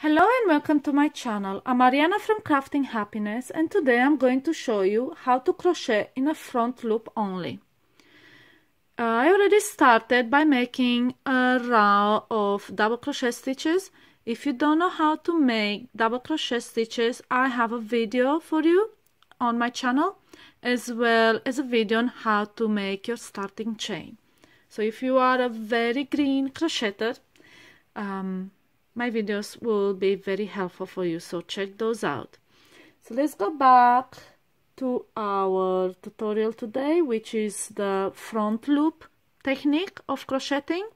Hello and welcome to my channel. I'm Ariana from Crafting Happiness, and today I'm going to show you how to crochet in a front loop only. I already started by making a row of double crochet stitches. If you don't know how to make double crochet stitches, I have a video for you on my channel, as well as a video on how to make your starting chain. So if you are a very green crocheter, my videos will be very helpful for you, so check those out. So let's go back to our tutorial today, which is the front loop technique of crocheting.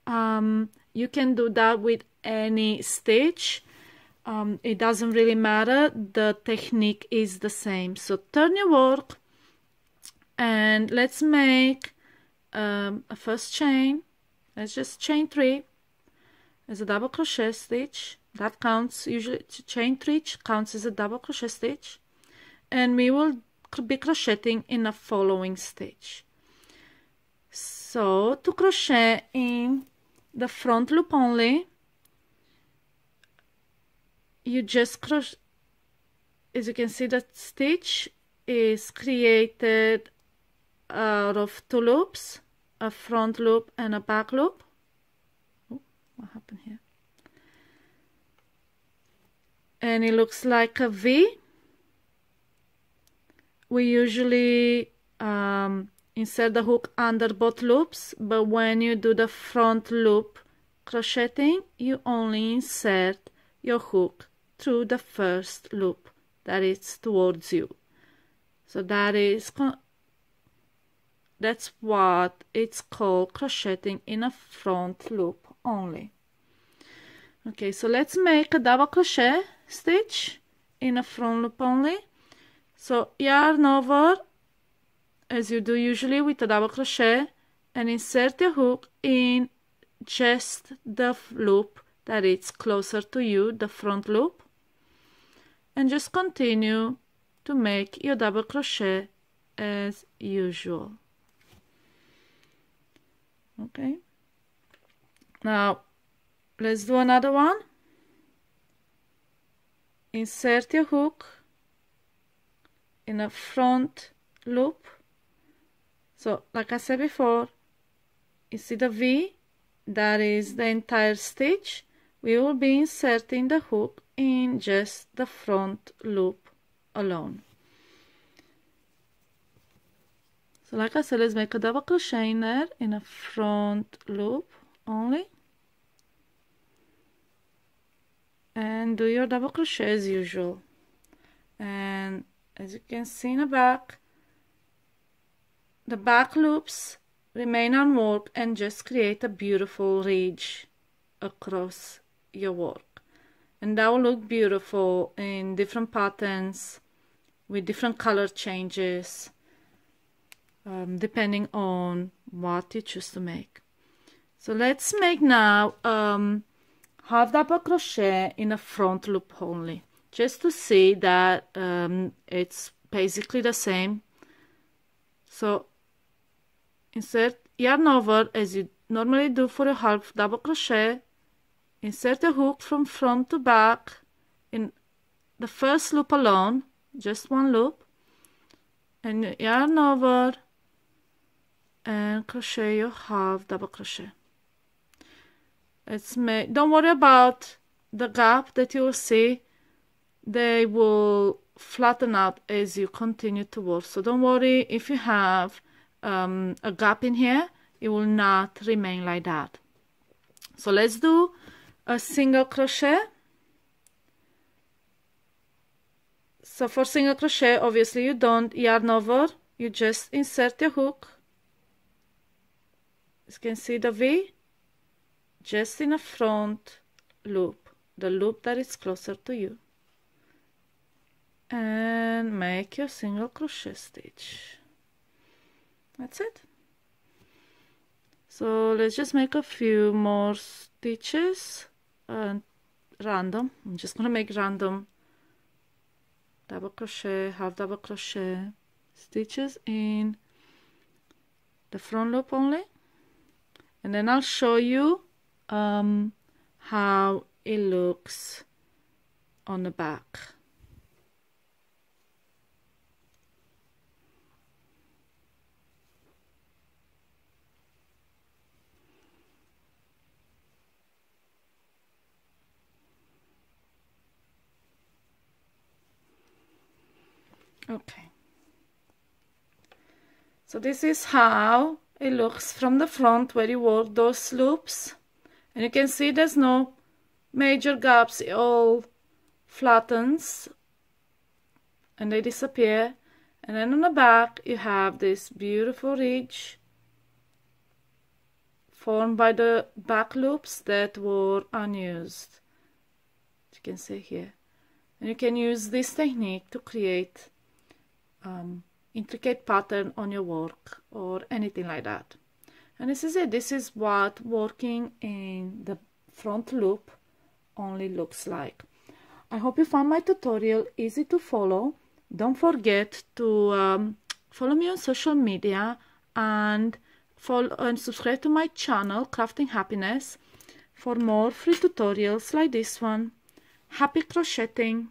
You can do that with any stitch. It doesn't really matter, the technique is the same. So turn your work and let's make a first chain. Let's just chain 3 as a double crochet stitch. That counts, usually chain 3 counts as a double crochet stitch, and we will be crocheting in a following stitch. So to crochet in the front loop only, you just crochet. As you can see, the stitch is created out of 2 loops, a front loop and a back loop. What happened here? And it looks like a V. We usually insert the hook under both loops, but when you do the front loop crocheting, you only insert your hook through the first loop that is towards you. So that's what it's called, crocheting in a front loop only. Okay, so let's make a double crochet stitch in a front loop only. So yarn over as you do usually with a double crochet and insert your hook in just the loop that is closer to you, the front loop, and just continue to make your double crochet as usual. Okay, now let's do another one. Insert your hook in a front loop. So like I said before, you see the V, that is the entire stitch. We will be inserting the hook in just the front loop alone. So like I said, let's make a double crochet in there in a front loop only, and do your double crochet as usual. And as you can see in the back loops remain unworked and just create a beautiful ridge across your work, and that will look beautiful in different patterns with different color changes, depending on what you choose to make. So let's make now half double crochet in a front loop only, just to see that it's basically the same. So insert yarn over as you normally do for a half double crochet, insert a hook from front to back in the first loop alone, just one loop, and yarn over and crochet your half double crochet. Let's make, don't worry about the gap that you will see, they will flatten out as you continue to work. So don't worry if you have a gap in here, it will not remain like that. So let's do a single crochet. So for single crochet, obviously you don't yarn over, you just insert your hook. You can see the V just in a front loop, the loop that is closer to you, and make your single crochet stitch. That's it. So let's just make a few more stitches, random. I'm just gonna make random double crochet, half double crochet stitches in the front loop only, and then I'll show you how it looks on the back. Okay, so this is how it looks from the front where you work those loops, and you can see there's no major gaps. It all flattens and they disappear. And then on the back you have this beautiful ridge formed by the back loops that were unused, as you can see here. And you can use this technique to create intricate pattern on your work or anything like that. And this is it. This is what working in the front loop only looks like. I hope you found my tutorial easy to follow. Don't forget to follow me on social media and follow and subscribe to my channel Crafting Happiness for more free tutorials like this one. Happy crocheting!